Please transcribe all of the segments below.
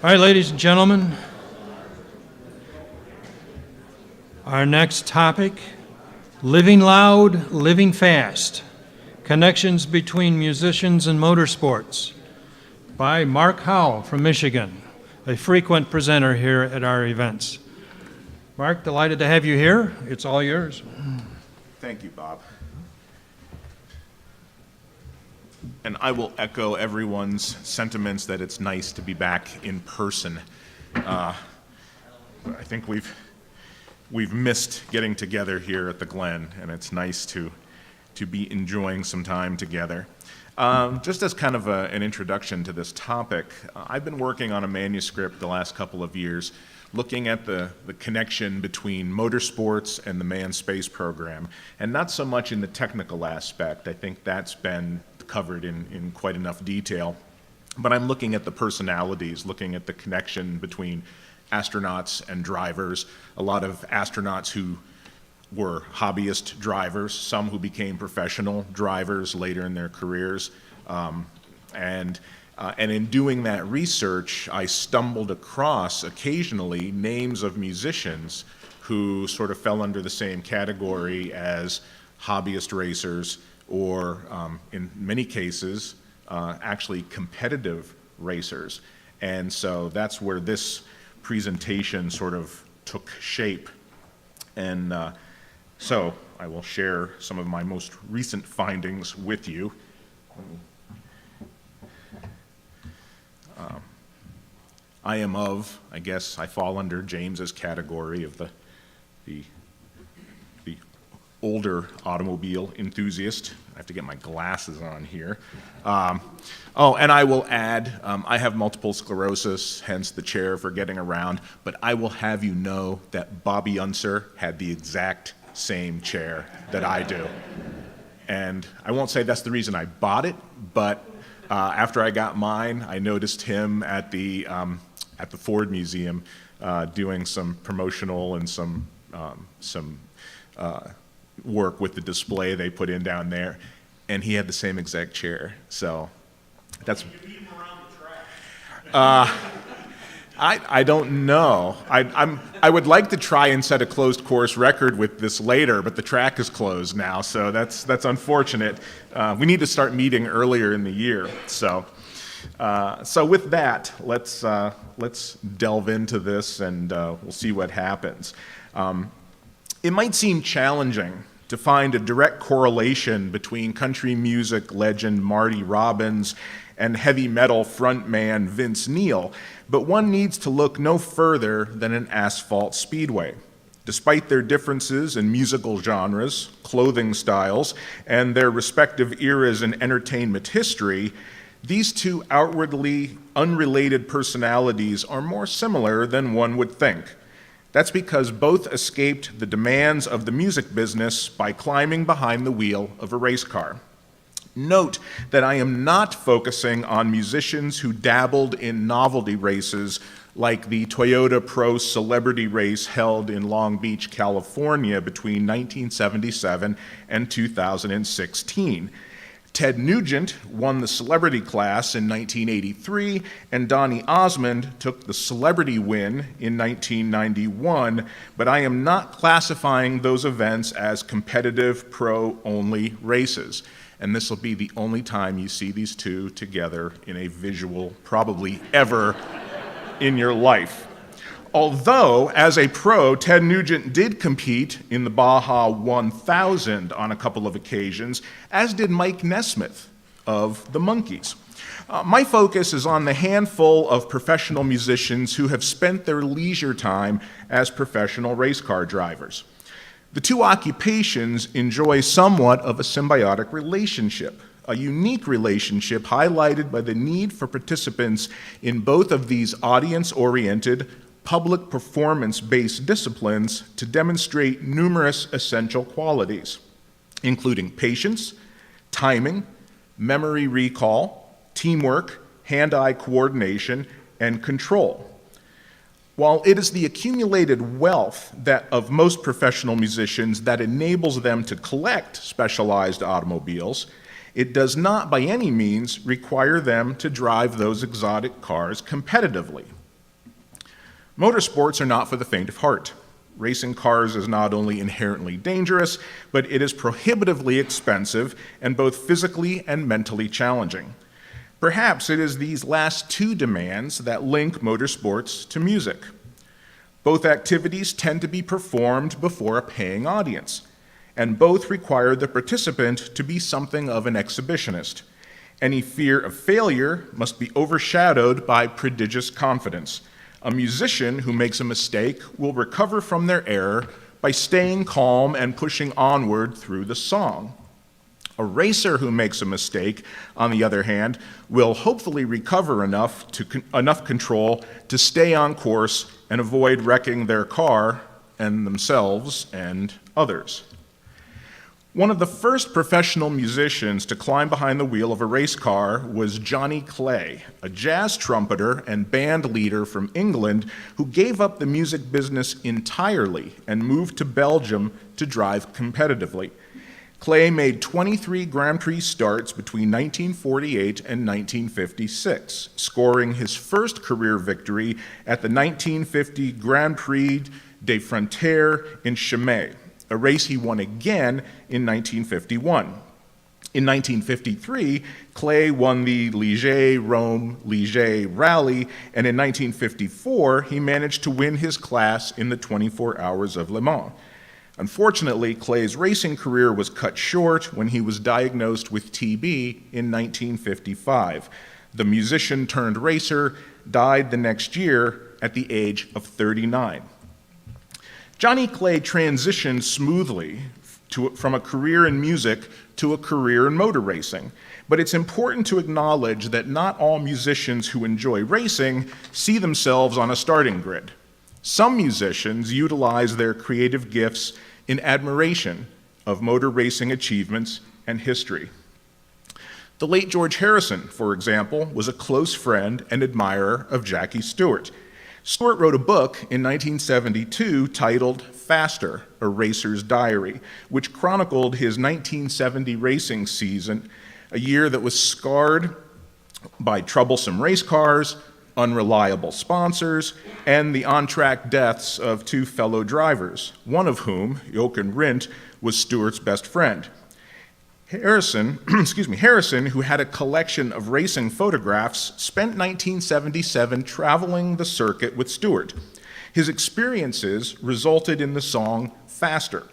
All right, ladies and gentlemen, our next topic, Living Loud, Living Fast, Connections Between Musicians and Motorsports, by Mark Howell from Michigan, a frequent presenter here at our events. Mark, delighted to have you here. It's all yours. Thank you, Bob. And I will echo everyone's sentiments that it's nice to be back in person. I think we've missed getting together here at the Glen, and it's nice to be enjoying some time together. Just as kind of an introduction to this topic, I've been working on a manuscript the last couple of years looking at the connection between motorsports and the manned space program, and not so much in the technical aspect. I think that's been covered in quite enough detail. But I'm looking at the personalities, looking at the connection between astronauts and drivers, a lot of astronauts who were hobbyist drivers, some who became professional drivers later in their careers. And in doing that research, I stumbled across occasionally names of musicians who sort of fell under the same category as hobbyist racers, or in many cases, actually competitive racers. And so that's where this presentation sort of took shape. And so I will share some of my most recent findings with you. I am I guess I fall under James's category of the older automobile enthusiast. I have to get my glasses on here. And I will add, I have multiple sclerosis, hence the chair for getting around, but I will have you know that Bobby Unser had the exact same chair that I do. And I won't say that's the reason I bought it, but after I got mine, I noticed him at the Ford Museum doing some promotional and some work with the display they put in down there, and he had the same exact chair. So that's. Did you beat him around the track? I don't know. I would like to try and set a closed course record with this later, but the track is closed now, so that's unfortunate. We need to start meeting earlier in the year. So with that, let's delve into this, and we'll see what happens. It might seem challenging to find a direct correlation between country music legend Marty Robbins and heavy metal frontman Vince Neil, but one needs to look no further than an asphalt speedway. Despite their differences in musical genres, clothing styles, and their respective eras in entertainment history, these two outwardly unrelated personalities are more similar than one would think. That's because both escaped the demands of the music business by climbing behind the wheel of a race car. Note that I am not focusing on musicians who dabbled in novelty races like the Toyota Pro Celebrity Race held in Long Beach, California between 1977 and 2016. Ted Nugent won the celebrity class in 1983, and Donny Osmond took the celebrity win in 1991, but I am not classifying those events as competitive pro-only races. And this will be the only time you see these two together in a visual, probably ever in your life. Although, as a pro, Ted Nugent did compete in the Baja 1000 on a couple of occasions, as did Mike Nesmith of the Monkees. My focus is on the handful of professional musicians who have spent their leisure time as professional race car drivers. The two occupations enjoy somewhat of a symbiotic relationship, a unique relationship highlighted by the need for participants in both of these audience-oriented, public performance-based disciplines to demonstrate numerous essential qualities, including patience, timing, memory recall, teamwork, hand-eye coordination, and control. While it is the accumulated wealth of most professional musicians that enables them to collect specialized automobiles, it does not by any means require them to drive those exotic cars competitively. Motorsports are not for the faint of heart. Racing cars is not only inherently dangerous, but it is prohibitively expensive and both physically and mentally challenging. Perhaps it is these last two demands that link motorsports to music. Both activities tend to be performed before a paying audience, and both require the participant to be something of an exhibitionist. Any fear of failure must be overshadowed by prodigious confidence. A musician who makes a mistake will recover from their error by staying calm and pushing onward through the song. A racer who makes a mistake, on the other hand, will hopefully recover enough control to stay on course and avoid wrecking their car and themselves and others. One of the first professional musicians to climb behind the wheel of a race car was Johnny Clay, a jazz trumpeter and band leader from England who gave up the music business entirely and moved to Belgium to drive competitively. Clay made 23 Grand Prix starts between 1948 and 1956, scoring his first career victory at the 1950 Grand Prix des Frontières in Chimay, a race he won again in 1951. In 1953, Clay won the Liège-Rome-Liège Rally, and in 1954, he managed to win his class in the 24 Hours of Le Mans. Unfortunately, Clay's racing career was cut short when he was diagnosed with TB in 1955. The musician turned racer died the next year at the age of 39. Johnny Clay transitioned smoothly from a career in music to a career in motor racing. But it's important to acknowledge that not all musicians who enjoy racing see themselves on a starting grid. Some musicians utilize their creative gifts in admiration of motor racing achievements and history. The late George Harrison, for example, was a close friend and admirer of Jackie Stewart. Stewart wrote a book in 1972 titled Faster, A Racer's Diary, which chronicled his 1970 racing season, a year that was scarred by troublesome race cars, unreliable sponsors, and the on-track deaths of two fellow drivers, one of whom, Jochen Rindt, was Stewart's best friend. Harrison, who had a collection of racing photographs, spent 1977 traveling the circuit with Stewart. His experiences resulted in the song Faster,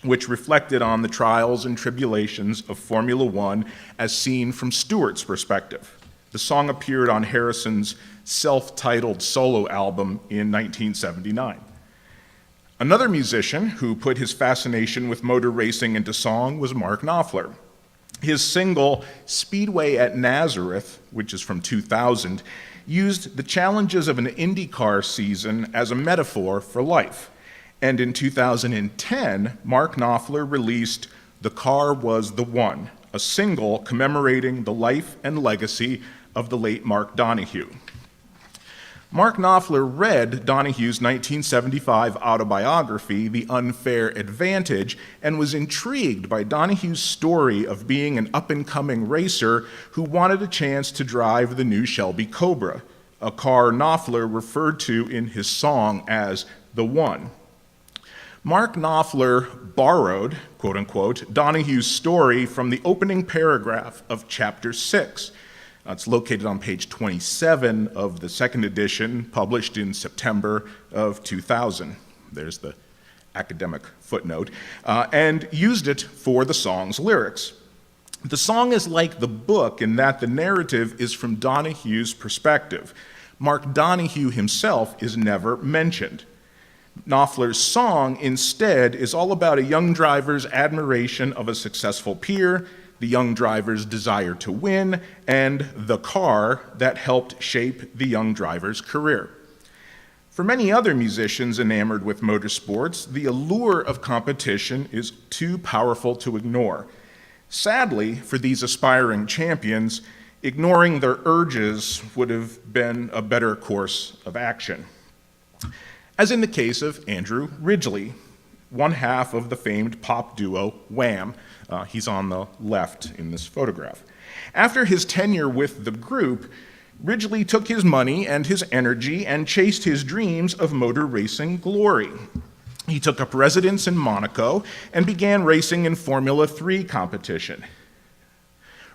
which reflected on the trials and tribulations of Formula One as seen from Stewart's perspective. The song appeared on Harrison's self-titled solo album in 1979. Another musician who put his fascination with motor racing into song was Mark Knopfler. His single, Speedway at Nazareth, which is from 2000, used the challenges of an IndyCar season as a metaphor for life. And in 2010, Mark Knopfler released The Car Was the One, a single commemorating the life and legacy of the late Mark Donohue. Mark Knopfler read Donohue's 1975 autobiography, The Unfair Advantage, and was intrigued by Donohue's story of being an up-and-coming racer who wanted a chance to drive the new Shelby Cobra, a car Knopfler referred to in his song as the One. Mark Knopfler borrowed, quote-unquote, Donohue's story from the opening paragraph of Chapter 6. It's located on page 27 of the second edition, published in September of 2000. There's the academic footnote, and used it for the song's lyrics. The song is like the book in that the narrative is from Donohue's perspective. Mark Donohue himself is never mentioned. Knopfler's song, instead, is all about a young driver's admiration of a successful peer, the young driver's desire to win, and the car that helped shape the young driver's career. For many other musicians enamored with motorsports, the allure of competition is too powerful to ignore. Sadly, for these aspiring champions, ignoring their urges would have been a better course of action. As in the case of Andrew Ridgeley, one half of the famed pop duo Wham. He's on the left in this photograph. After his tenure with the group, Ridgely took his money and his energy and chased his dreams of motor racing glory. He took up residence in Monaco and began racing in Formula 3 competition.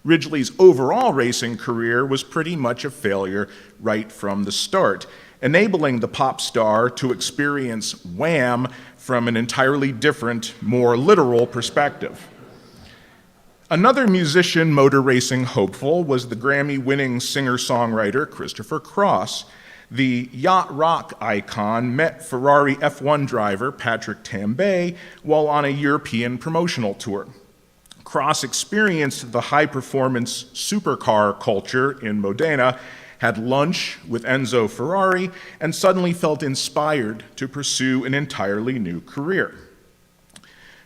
Ridgely's overall racing career was pretty much a failure right from the start, enabling the pop star to experience Wham from an entirely different, more literal perspective. Another musician motor racing hopeful was the Grammy-winning singer-songwriter Christopher Cross. The yacht rock icon met Ferrari F1 driver Patrick Tambay while on a European promotional tour. Cross experienced the high-performance supercar culture in Modena, had lunch with Enzo Ferrari, and suddenly felt inspired to pursue an entirely new career.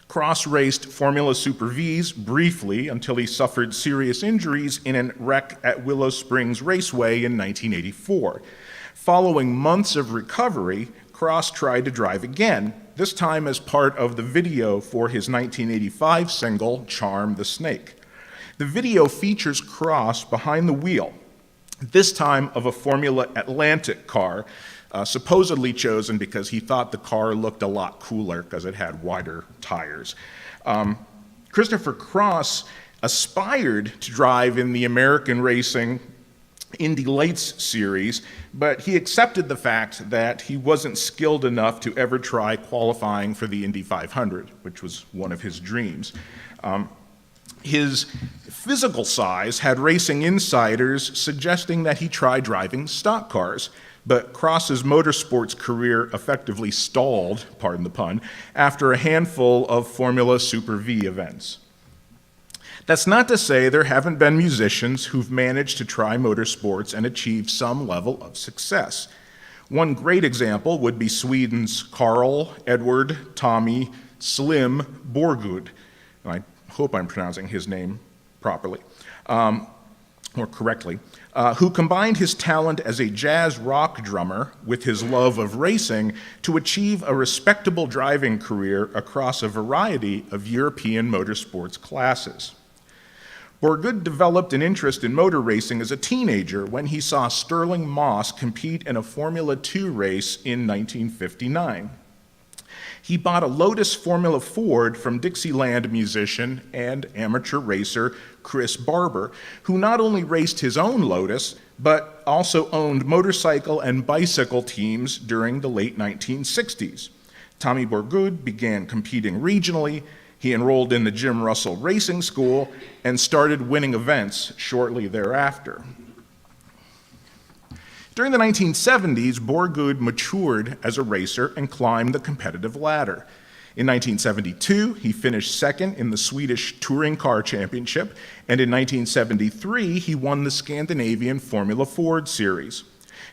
Cross raced Formula Super Vs briefly until he suffered serious injuries in a wreck at Willow Springs Raceway in 1984. Following months of recovery, Cross tried to drive again, this time as part of the video for his 1985 single, Charm the Snake. The video features Cross behind the wheel, this time of a Formula Atlantic car, supposedly chosen because he thought the car looked a lot cooler because it had wider tires. Christopher Cross aspired to drive in the American Racing Indy Lights series, but he accepted the fact that he wasn't skilled enough to ever try qualifying for the Indy 500, which was one of his dreams. His physical size had racing insiders suggesting that he try driving stock cars, but Cross's motorsports career effectively stalled, pardon the pun, after a handful of Formula Super V events. That's not to say there haven't been musicians who've managed to try motorsports and achieve some level of success. One great example would be Sweden's Carl Edward Tommy Slim Borgud. I hope I'm pronouncing his name properly, or correctly, who combined his talent as a jazz rock drummer with his love of racing to achieve a respectable driving career across a variety of European motorsports classes. Borgud developed an interest in motor racing as a teenager when he saw Sterling Moss compete in a Formula 2 race in 1959. He bought a Lotus Formula Ford from Dixieland musician and amateur racer Chris Barber, who not only raced his own Lotus, but also owned motorcycle and bicycle teams during the late 1960s. Tommy Borgud began competing regionally. He enrolled in the Jim Russell Racing School and started winning events shortly thereafter. During the 1970s, Borgud matured as a racer and climbed the competitive ladder. In 1972, he finished second in the Swedish Touring Car Championship, and in 1973, he won the Scandinavian Formula Ford Series.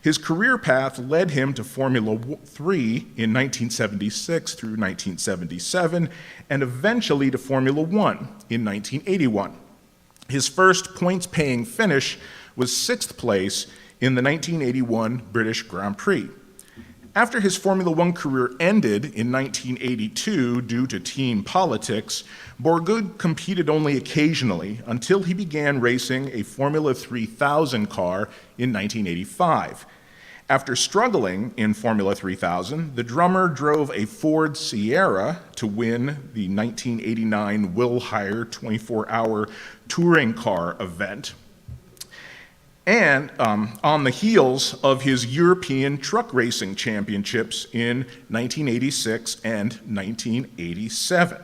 His career path led him to Formula 3 in 1976 through 1977, and eventually to Formula 1 in 1981. His first points-paying finish was sixth place in the 1981 British Grand Prix. After his Formula One career ended in 1982 due to team politics, Borgud competed only occasionally until he began racing a Formula 3000 car in 1985. After struggling in Formula 3000, the drummer drove a Ford Sierra to win the 1989 Will Hire 24-hour touring car event. And on the heels of his European truck racing championships in 1986 and 1987.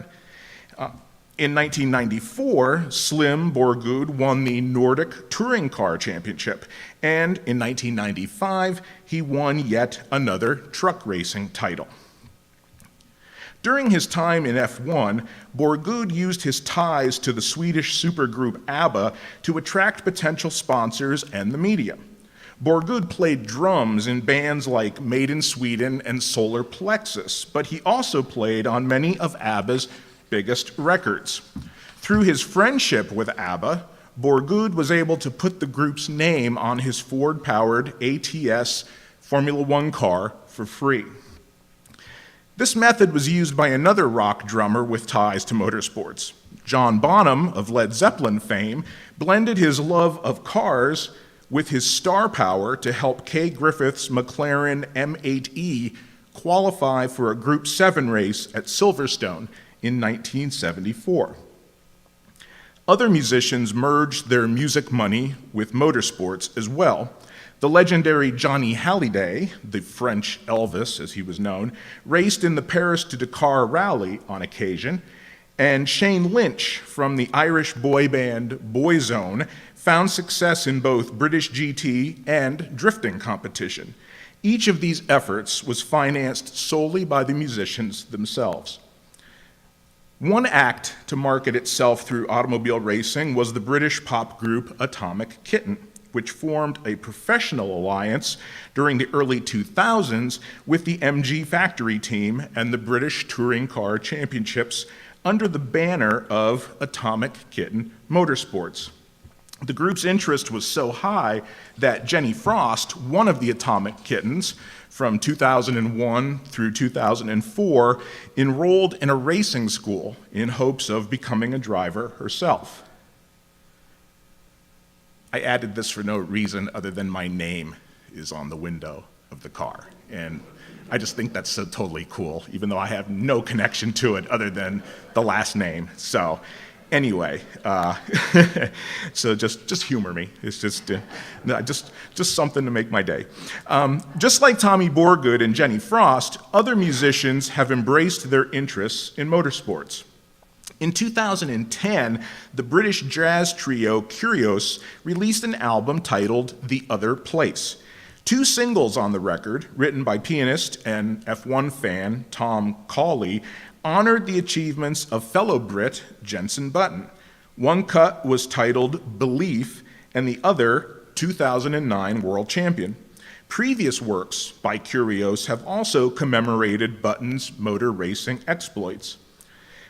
In 1994, Slim Borgud won the Nordic Touring Car Championship, and in 1995, he won yet another truck racing title. During his time in F1, Borgud used his ties to the Swedish supergroup ABBA to attract potential sponsors and the media. Borgud played drums in bands like Made in Sweden and Solar Plexus, but he also played on many of ABBA's biggest records. Through his friendship with ABBA, Borgud was able to put the group's name on his Ford-powered ATS Formula One car for free. This method was used by another rock drummer with ties to motorsports. John Bonham, of Led Zeppelin fame, blended his love of cars with his star power to help Kay Griffith's McLaren M8E qualify for a Group 7 race at Silverstone in 1974. Other musicians merged their music money with motorsports as well. The legendary Johnny Hallyday, the French Elvis as he was known, raced in the Paris to Dakar Rally on occasion, and Shane Lynch from the Irish boy band Boyzone found success in both British GT and drifting competition. Each of these efforts was financed solely by the musicians themselves. One act to market itself through automobile racing was the British pop group Atomic Kitten, which formed a professional alliance during the early 2000s with the MG Factory team and the British Touring Car Championships under the banner of Atomic Kitten Motorsports. The group's interest was so high that Jenny Frost, one of the Atomic Kittens, from 2001 through 2004, enrolled in a racing school in hopes of becoming a driver herself. I added this for no reason other than my name is on the window of the car. And I just think that's so totally cool, even though I have no connection to it other than the last name. So anyway, so just humor me. It's just something to make my day. Just like Tommy Borgood and Jenny Frost, other musicians have embraced their interests in motorsports. In 2010, the British jazz trio Curios released an album titled The Other Place. 2 singles on the record, written by pianist and F1 fan Tom Cawley, honored the achievements of fellow Brit Jenson Button. One cut was titled Belief, and the other 2009 World Champion. Previous works by Curios have also commemorated Button's motor racing exploits.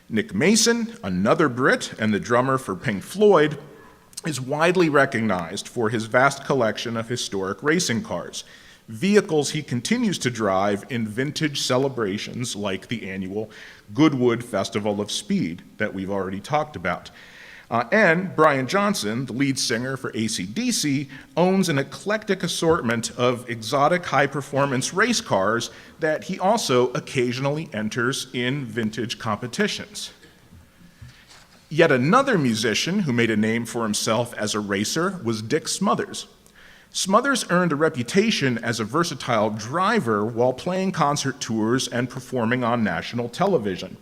Nick Mason, another Brit and the drummer for Pink Floyd, is widely recognized for his vast collection of historic racing cars, vehicles he continues to drive in vintage celebrations like the annual Goodwood Festival of Speed that we've already talked about. And Brian Johnson, the lead singer for AC/DC, owns an eclectic assortment of exotic high-performance race cars that he also occasionally enters in vintage competitions. Yet another musician who made a name for himself as a racer was Dick Smothers. Smothers earned a reputation as a versatile driver while playing concert tours and performing on national television.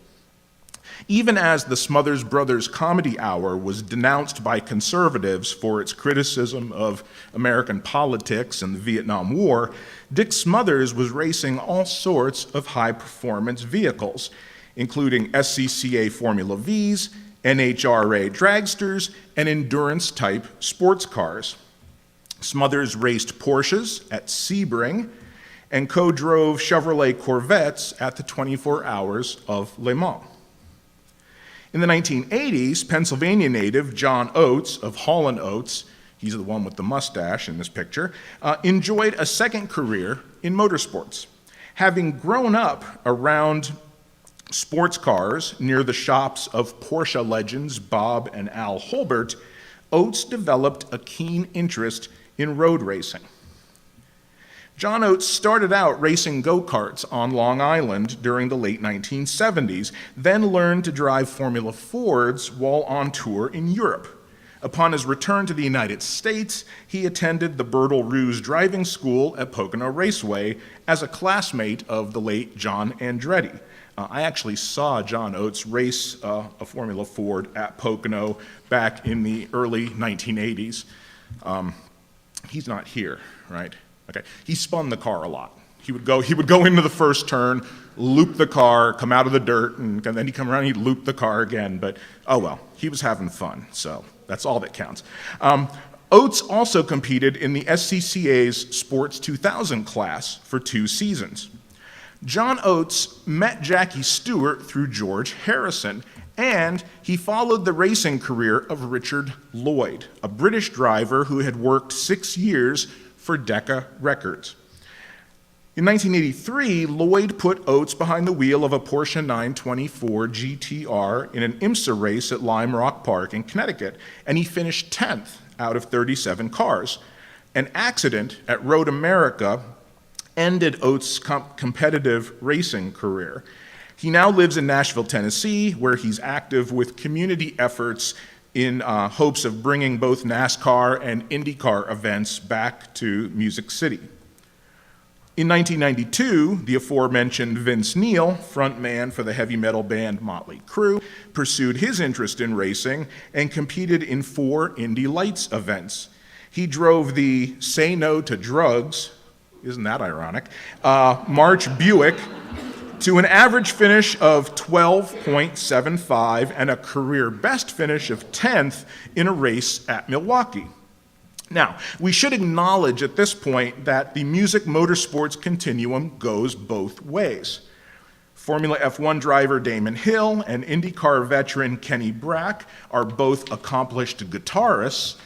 Even as the Smothers Brothers Comedy Hour was denounced by conservatives for its criticism of American politics and the Vietnam War, Dick Smothers was racing all sorts of high-performance vehicles, including SCCA Formula Vs, NHRA dragsters, and endurance-type sports cars. Smothers raced Porsches at Sebring and co-drove Chevrolet Corvettes at the 24 Hours of Le Mans. In the 1980s, Pennsylvania native John Oates of Hall & Oates, he's the one with the mustache in this picture, enjoyed a second career in motorsports. Having grown up around sports cars near the shops of Porsche legends Bob and Al Holbert, Oates developed a keen interest in road racing. John Oates started out racing go-karts on Long Island during the late 1970s, then learned to drive Formula Fords while on tour in Europe. Upon his return to the United States, he attended the Bertle Roos Driving School at Pocono Raceway as a classmate of the late John Andretti. I actually saw John Oates race a Formula Ford at Pocono back in the early 1980s. He's not here, right? Okay. He spun the car a lot. He would go into the first turn, loop the car, come out of the dirt, and then he'd come around and he'd loop the car again. But oh well, he was having fun, so that's all that counts. Oates also competed in the SCCA's Sports 2000 class for 2 seasons. John Oates met Jackie Stewart through George Harrison, and he followed the racing career of Richard Lloyd, a British driver who had worked 6 years for Decca Records. In 1983, Lloyd put Oates behind the wheel of a Porsche 924 GTR in an IMSA race at Lime Rock Park in Connecticut, and he finished 10th out of 37 cars. An accident at Road America ended Oates' competitive racing career. He now lives in Nashville, Tennessee, where he's active with community efforts in hopes of bringing both NASCAR and IndyCar events back to Music City. In 1992, the aforementioned Vince Neil, frontman for the heavy metal band Motley Crue, pursued his interest in racing and competed in 4 Indy Lights events. He drove the Say No to Drugs, isn't that ironic, March Buick to an average finish of 12.75 and a career best finish of 10th in a race at Milwaukee. Now, we should acknowledge at this point that the music motorsports continuum goes both ways. Formula F1 driver Damon Hill and IndyCar veteran Kenny Brack are both accomplished guitarists,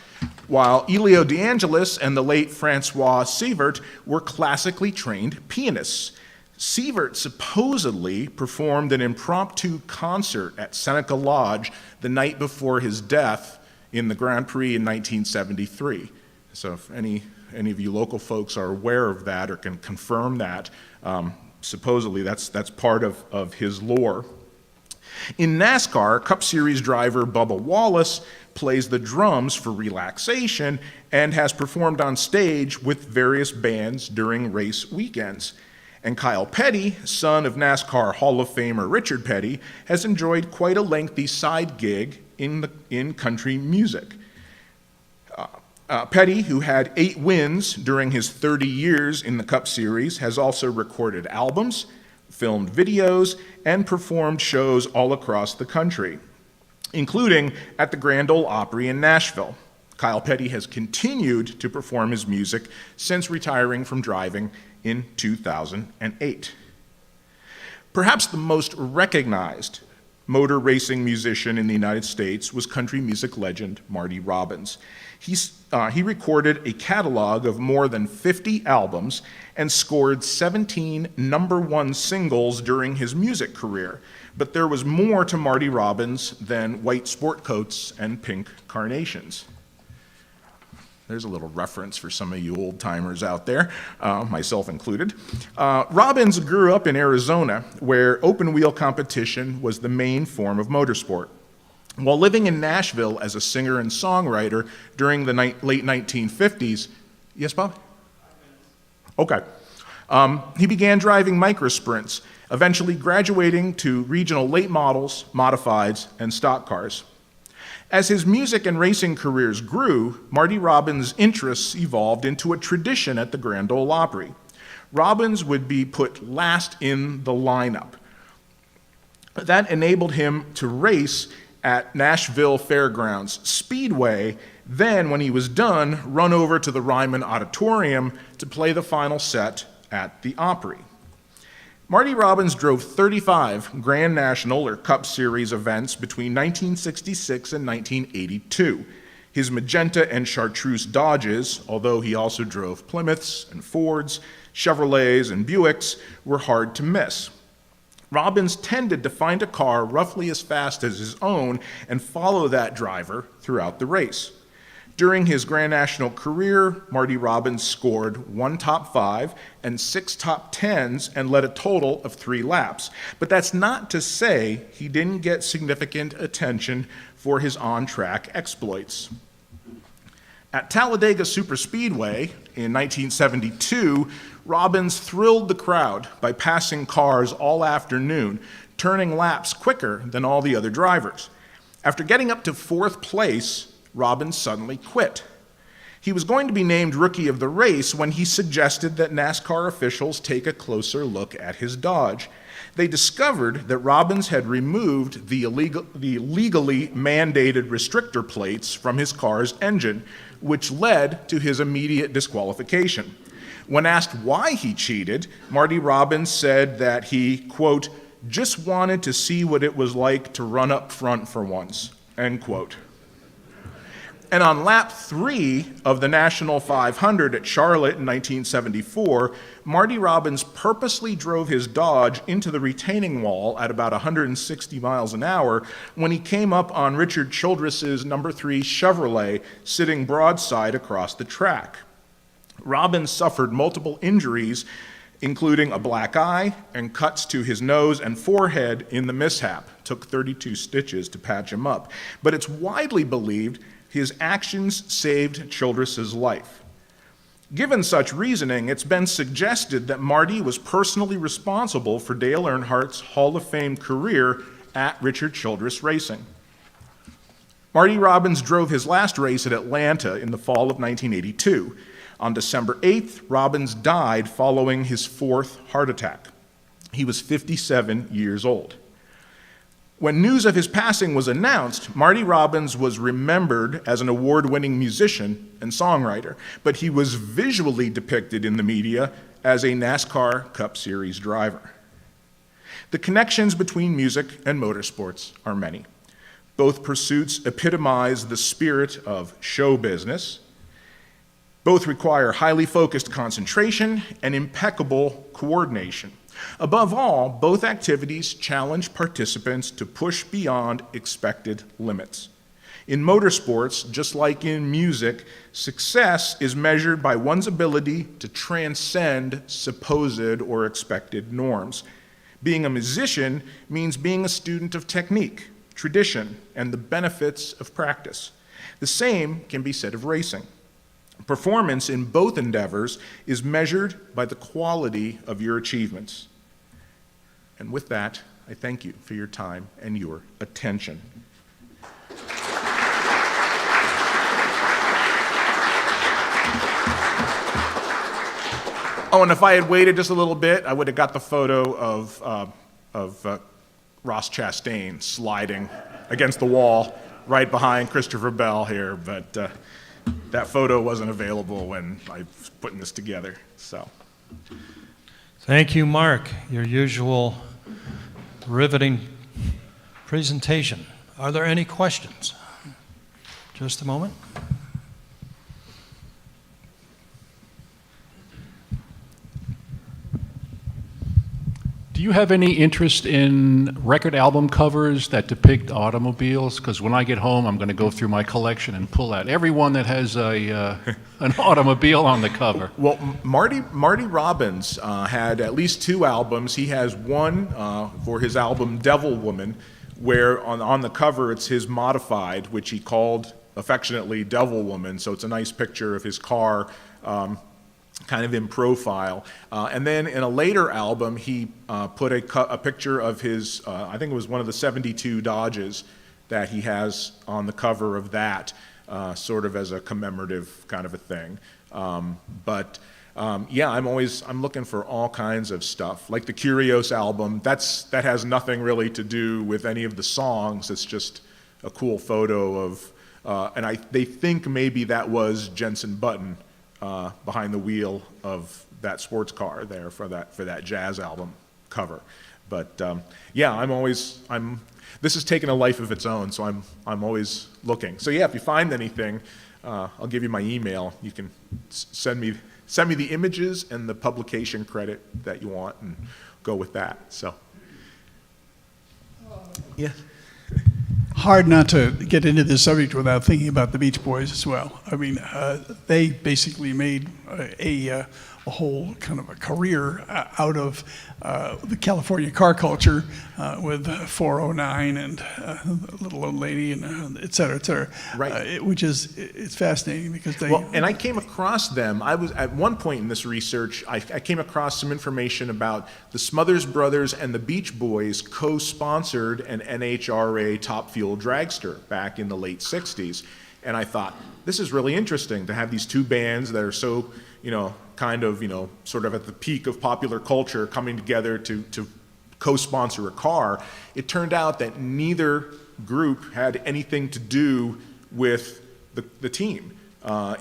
while Elio De Angelis and the late Francois Sievert were classically trained pianists. Sievert supposedly performed an impromptu concert at Seneca Lodge the night before his death in the Grand Prix in 1973. So if any of you local folks are aware of that or can confirm that, supposedly that's part of his lore. In NASCAR, Cup Series driver Bubba Wallace plays the drums for relaxation and has performed on stage with various bands during race weekends. And Kyle Petty, son of NASCAR Hall of Famer Richard Petty, has enjoyed quite a lengthy side gig in country music. Petty, who had 8 wins during his 30 years in the Cup Series, has also recorded albums, filmed videos, and performed shows all across the country, including at the Grand Ole Opry in Nashville. Kyle Petty has continued to perform his music since retiring from driving in 2008. Perhaps the most recognized motor racing musician in the United States was country music legend Marty Robbins. He recorded a catalog of more than 50 albums and scored 17 #1 singles during his music career. But there was more to Marty Robbins than white sport coats and pink carnations. There's a little reference for some of you old-timers out there, myself included. Robbins grew up in Arizona, where open-wheel competition was the main form of motorsport. While living in Nashville as a singer and songwriter during the late 1950s, yes, Bob? Okay. He began driving microsprints, eventually graduating to regional late models, modifieds, and stock cars. As his music and racing careers grew, Marty Robbins' interests evolved into a tradition at the Grand Ole Opry. Robbins would be put last in the lineup. That enabled him to race at Nashville Fairgrounds Speedway, then, when he was done, run over to the Ryman Auditorium to play the final set at the Opry. Marty Robbins drove 35 Grand National or Cup Series events between 1966 and 1982. His Magenta and Chartreuse Dodges, although he also drove Plymouths and Fords, Chevrolets and Buicks, were hard to miss. Robbins tended to find a car roughly as fast as his own and follow that driver throughout the race. During his Grand National career, Marty Robbins scored 1 top 5 and 6 top 10s and led a total of 3 laps. But that's not to say he didn't get significant attention for his on-track exploits. At Talladega Superspeedway in 1972, Robbins thrilled the crowd by passing cars all afternoon, turning laps quicker than all the other drivers. After getting up to 4th place, Robbins suddenly quit. He was going to be named Rookie of the Race when he suggested that NASCAR officials take a closer look at his Dodge. They discovered that Robbins had removed the legally mandated restrictor plates from his car's engine, which led to his immediate disqualification. When asked why he cheated, Marty Robbins said that he, quote, just wanted to see what it was like to run up front for once, end quote. And on lap 3 of the National 500 at Charlotte in 1974, Marty Robbins purposely drove his Dodge into the retaining wall at about 160 miles an hour when he came up on Richard Childress's number 3 Chevrolet sitting broadside across the track. Robbins suffered multiple injuries, including a black eye and cuts to his nose and forehead in the mishap. Took 32 stitches to patch him up. But it's widely believed his actions saved Childress's life. Given such reasoning, it's been suggested that Marty was personally responsible for Dale Earnhardt's Hall of Fame career at Richard Childress Racing. Marty Robbins drove his last race at Atlanta in the fall of 1982. On December 8th, Robbins died following his fourth heart attack. He was 57 years old. When news of his passing was announced, Marty Robbins was remembered as an award-winning musician and songwriter, but he was visually depicted in the media as a NASCAR Cup Series driver. The connections between music and motorsports are many. Both pursuits epitomize the spirit of show business. Both require highly focused concentration and impeccable coordination. Above all, both activities challenge participants to push beyond expected limits. In motorsports, just like in music, success is measured by one's ability to transcend supposed or expected norms. Being a musician means being a student of technique, tradition, and the benefits of practice. The same can be said of racing. Performance in both endeavors is measured by the quality of your achievements. And with that, I thank you for your time and your attention. Oh, and if I had waited just a little bit, I would have got the photo of Ross Chastain sliding against the wall right behind Christopher Bell here, but that photo wasn't available when I was putting this together, so. Thank you, Mark. Your usual riveting presentation. Are there any questions? Just a moment. Do you have any interest in record album covers that depict automobiles? Because when I get home, I'm going to go through my collection and pull out every one that has an automobile on the cover. Well, Marty Robbins had at least two albums. He has one for his album Devil Woman, where on the cover it's his modified, which he called affectionately Devil Woman. So it's a nice picture of his car kind of in profile. And then in a later album, he put a picture of his, I think it was one of the 72 Dodges that he has on the cover of that, sort of as a commemorative kind of a thing. Yeah, I'm looking for all kinds of stuff. Like the Curios album, that has nothing really to do with any of the songs. It's just a cool photo of, they think maybe that was Jensen Button behind the wheel of that sports car there for that jazz album cover. But yeah, this has taken a life of its own, so I'm always looking. So yeah, if you find anything, I'll give you my email. You can send me the images and the publication credit that you want, and go with that. So yeah. Hard not to get into this subject without thinking about the Beach Boys as well. I mean, they basically made a whole kind of a career out of the California car culture with 409 and Little Old Lady and et cetera, et cetera. Right. It's fascinating because they... Well, and I came across them. I was at one point in this research, I came across some information about the Smothers Brothers and the Beach Boys co-sponsored an NHRA Top Fuel dragster back in the late 60s. And I thought, this is really interesting to have these two bands that are so, kind of, sort of at the peak of popular culture coming together to co-sponsor a car. It turned out that neither group had anything to do with the team.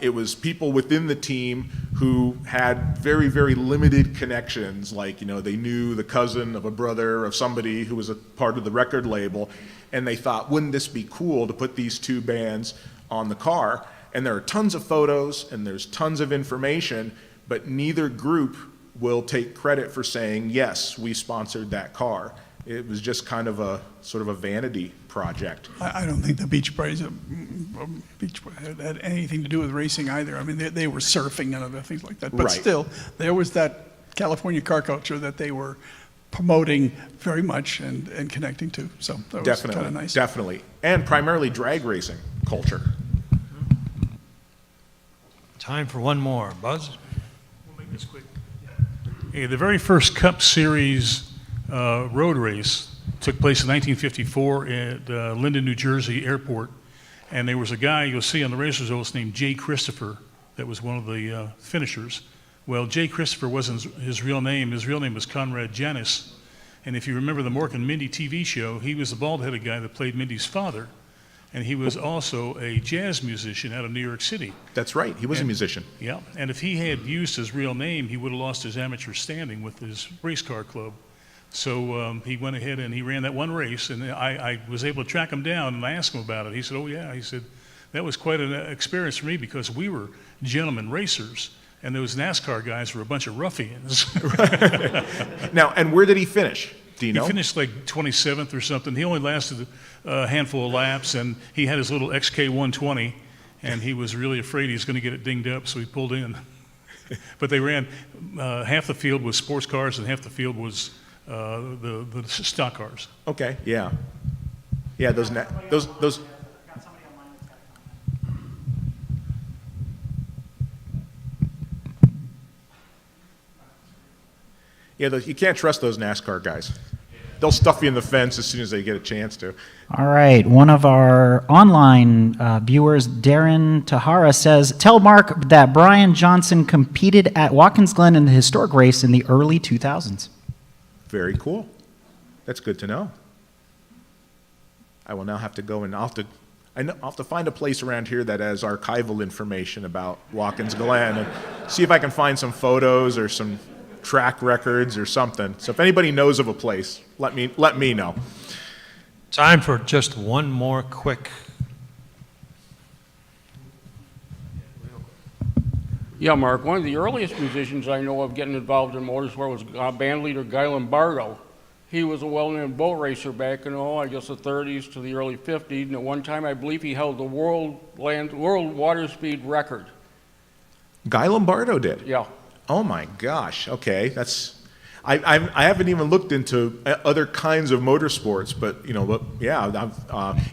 It was people within the team who had very, very limited connections, like, they knew the cousin of a brother of somebody who was a part of the record label, and they thought, wouldn't this be cool to put these two bands on the car? And there are tons of photos and there's tons of information, but neither group will take credit for saying, yes, we sponsored that car. It was just kind of a sort of a vanity project. I don't think the Beach Boys had anything to do with racing either. I mean, they were surfing and other things like that. But Right. still, there was that California car culture that they were promoting very much and connecting to. So that was Definitely, kind of nice. definitely. And primarily drag racing culture. Time for one more. Buzz? We'll make this quick. Okay, the very first Cup Series road race took place in 1954 at Linden, New Jersey airport. And there was a guy you'll see on the race results named Jay Christopher that was one of the finishers. Well, Jay Christopher wasn't his real name. His real name was Conrad Janis. And if you remember the Mork and Mindy TV show, he was the bald-headed guy that played Mindy's father. And he was also a jazz musician out of New York City. That's right. He was a musician. Yeah, and if he had used his real name, he would have lost his amateur standing with his race car club. So he went ahead and he ran that one race, and I was able to track him down, and I asked him about it. He said, oh yeah, he said, that was quite an experience for me because we were gentlemen racers, and those NASCAR guys were a bunch of ruffians. Now, and where did he finish? Do you know? He finished like 27th or something. He only lasted a handful of laps, and he had his little XK120, and he was really afraid he was going to get it dinged up, so he pulled in. But they ran, half the field was sports cars, and half the field was the stock cars. Okay, yeah. Yeah, those. Yeah, you can't trust those NASCAR guys. They'll stuff you in the fence as soon as they get a chance to. All right. One of our online viewers, Darren Tahara, says, tell Mark that Brian Johnson competed at Watkins Glen in the historic race in the early 2000s. Very cool. That's good to know. I will now have to go and I'll have to find a place around here that has archival information about Watkins Glen and see if I can find some photos or some track records or something. So if anybody knows of a place, let me know. Time for just one more quick. Yeah, Mark, one of the earliest musicians I know of getting involved in motorsport was band leader Guy Lombardo. He was a well-known boat racer back in, I guess the 30s to the early 50s, and at one time I believe he held the world water speed record. Guy Lombardo did? Yeah. Oh my gosh, okay, I haven't even looked into other kinds of motorsports, but yeah,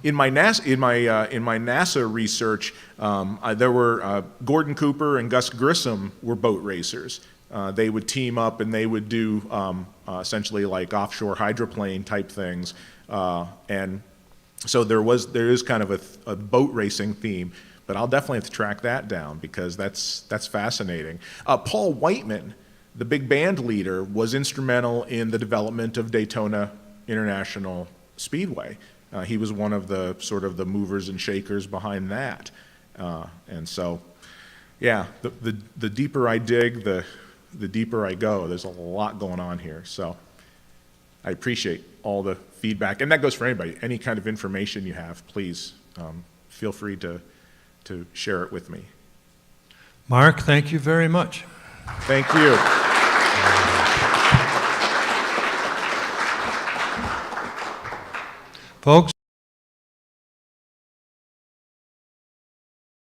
in my NASA research, there were Gordon Cooper and Gus Grissom were boat racers. They would team up and they would do essentially like offshore hydroplane type things, and so there is kind of a boat racing theme. But I'll definitely have to track that down because that's fascinating. Paul Whiteman, the big band leader, was instrumental in the development of Daytona International Speedway. He was one of the sort of the movers and shakers behind that. And so, yeah, the deeper I dig, the deeper I go. There's a lot going on here. So I appreciate all the feedback. And that goes for anybody. Any kind of information you have, please feel free to share it with me. Mark, thank you very much. Thank you. Folks,